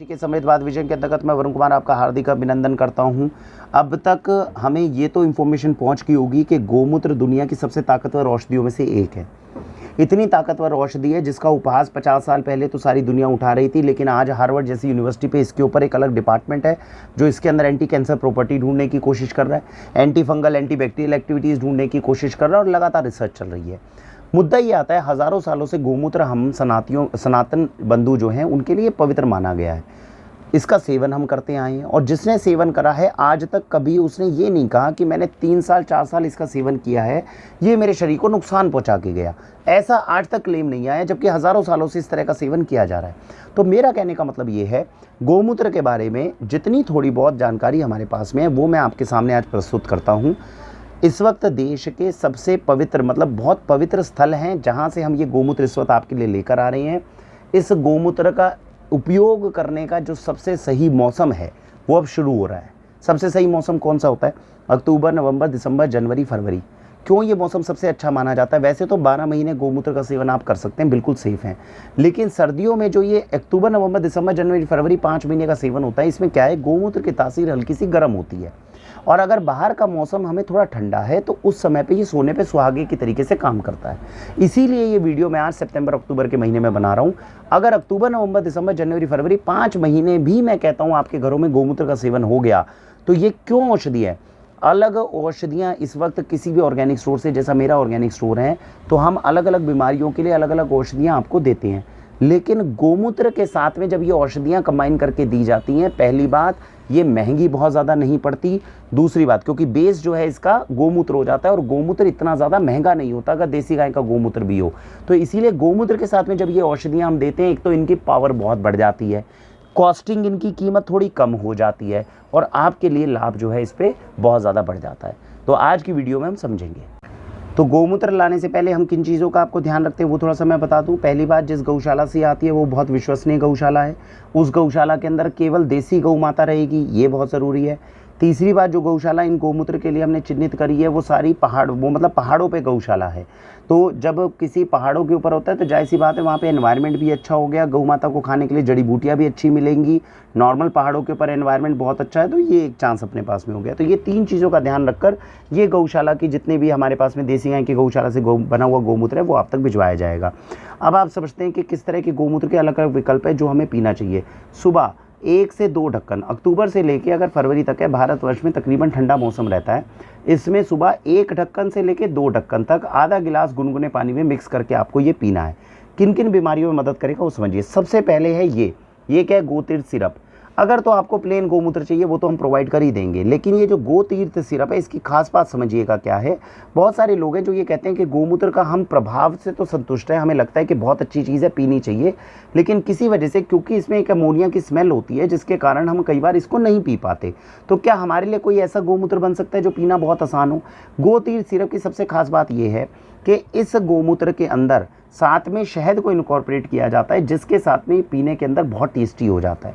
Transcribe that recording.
के समृद्धवाद विजन के अंतर्गत मैं वरुण कुमार आपका हार्दिक अभिनंदन करता हूं। अब तक हमें ये तो इन्फॉर्मेशन पहुंच गई होगी कि गोमूत्र दुनिया की सबसे ताकतवर औषधियों में से एक है। इतनी ताकतवर औषधि है जिसका उपहास 50 साल पहले तो सारी दुनिया उठा रही थी, लेकिन आज हार्वर्ड जैसी यूनिवर्सिटी पे इसके ऊपर एक अलग डिपार्टमेंट है जो इसके अंदर एंटी कैंसर प्रॉपर्टी ढूंढने की कोशिश कर रहा है, anti fungal anti bacterial activities ढूंढने की कोशिश कर रहा है और लगातार रिसर्च चल रही है। मुद्दा ये आता है, हज़ारों सालों से गोमूत्र हम सनातन बंधु जो हैं उनके लिए पवित्र माना गया है। इसका सेवन हम करते आए हैं और जिसने सेवन करा है आज तक कभी उसने ये नहीं कहा कि मैंने 3 साल 4 साल इसका सेवन किया है, ये मेरे शरीर को नुकसान पहुंचा के गया। ऐसा आज तक क्लेम नहीं आया, जबकि हज़ारों सालों से इस तरह का सेवन किया जा रहा है। तो मेरा कहने का मतलब ये है, गोमूत्र के बारे में जितनी थोड़ी बहुत जानकारी हमारे पास में है वो मैं आपके सामने आज प्रस्तुत करता हूँ। इस वक्त देश के सबसे पवित्र बहुत पवित्र स्थल हैं जहाँ से हम ये गोमूत्र इस वक्त आपके लिए लेकर आ रहे हैं। इस गोमूत्र का उपयोग करने का जो सबसे सही मौसम है वो अब शुरू हो रहा है। सबसे सही मौसम कौन सा होता है? अक्टूबर, नवंबर, दिसंबर, जनवरी, फरवरी। क्यों ये मौसम सबसे अच्छा माना जाता है? वैसे तो 12 महीने गोमूत्र का सेवन आप कर सकते हैं, बिल्कुल सेफ़ हैं, लेकिन सर्दियों में जो ये अक्टूबर, नवंबर, दिसंबर, जनवरी, फरवरी 5 महीने का सेवन होता है, इसमें क्या है, गोमूत्र की तासीर हल्की सी गर्म होती है और अगर बाहर का मौसम हमें थोड़ा ठंडा है तो उस समय पे ये सोने पे सुहागे की तरीके से काम करता है। इसीलिए ये वीडियो मैं आज सितंबर अक्टूबर के महीने में बना रहा हूँ। अगर अक्टूबर, नवंबर, दिसंबर, जनवरी, फरवरी 5 महीने भी मैं कहता हूँ आपके घरों में गोमूत्र का सेवन हो गया तो ये क्यों औषधि है? अलग औषधियाँ इस वक्त किसी भी ऑर्गेनिक स्टोर से, जैसा मेरा ऑर्गेनिक स्टोर है, तो हम अलग अलग बीमारियों के लिए अलग अलग औषधियाँ आपको देते हैं, लेकिन गोमूत्र के साथ में जब ये औषधियाँ कंबाइन करके दी जाती हैं, पहली बात ये महंगी बहुत ज़्यादा नहीं पड़ती। दूसरी बात, क्योंकि बेस जो है इसका गोमूत्र हो जाता है और गोमूत्र इतना ज़्यादा महंगा नहीं होता अगर देसी गाय का गोमूत्र भी हो, तो इसीलिए गोमूत्र के साथ में जब ये औषधियाँ हम देते हैं, एक तो इनकी पावर बहुत बढ़ जाती है, कॉस्टिंग इनकी कीमत थोड़ी कम हो जाती है और आपके लिए लाभ जो है इस पर बहुत ज़्यादा बढ़ जाता है। तो आज की वीडियो में हम समझेंगे। तो गोमूत्र लाने से पहले हम किन चीज़ों का आपको ध्यान रखते हैं वो थोड़ा सा मैं बता दूं। पहली बात, जिस गौशाला से आती है वो बहुत विश्वसनीय गौशाला है, उस गौशाला के अंदर केवल देसी गौ माता रहेगी, ये बहुत ज़रूरी है। तीसरी बात, जो गौशाला इन गोमूत्र के लिए हमने चिन्हित करी है वो सारी पहाड़ों पे गौशाला है। तो जब किसी पहाड़ों के ऊपर होता है तो जाहिर सी बात है वहाँ पे एनवायरनमेंट भी अच्छा हो गया, गौ माता को खाने के लिए जड़ी बूटियाँ भी अच्छी मिलेंगी। नॉर्मल पहाड़ों के ऊपर एनवायरनमेंट बहुत अच्छा है तो ये एक चांस अपने पास में हो गया। तो ये 3 चीज़ों का ध्यान रखकर ये गौशाला की जितने भी हमारे पास में देसी गाय की गौशाला से बना हुआ गोमूत्र है वो आप तक भिजवाया जाएगा। अब आप समझते हैं कि किस तरह के गोमूत्र के अलग अलग विकल्प है जो हमें पीना चाहिए। सुबह 1 से 2 ढक्कन, अक्टूबर से लेके अगर फरवरी तक है, भारतवर्ष में तकरीबन ठंडा मौसम रहता है, इसमें सुबह 1 ढक्कन से लेके 2 ढक्कन तक आधा गिलास गुनगुने पानी में मिक्स करके आपको ये पीना है। किन किन बीमारियों में मदद करेगा वो समझिए। सबसे पहले है ये क्या है, गोतीर्थ सिरप। अगर तो आपको प्लेन गोमूत्र चाहिए वो तो हम प्रोवाइड कर ही देंगे, लेकिन ये जो गोतीर्थ सिरप है इसकी खास बात समझिएगा क्या है। बहुत सारे लोग हैं जो ये कहते हैं कि गोमूत्र का हम प्रभाव से तो संतुष्ट हैं, हमें लगता है कि बहुत अच्छी चीज़ है, पीनी चाहिए, लेकिन किसी वजह से, क्योंकि इसमें एक अमोनिया की स्मेल होती है जिसके कारण हम कई बार इसको नहीं पी पाते। तो क्या हमारे लिए कोई ऐसा गोमूत्र बन सकता है जो पीना बहुत आसान हो? गोतीर्थ सिरप की सबसे खास बात ये है कि इस गोमूत्र के अंदर साथ में शहद को इनकॉर्पोरेट किया जाता है, जिसके साथ में पीने के अंदर बहुत टेस्टी हो जाता है।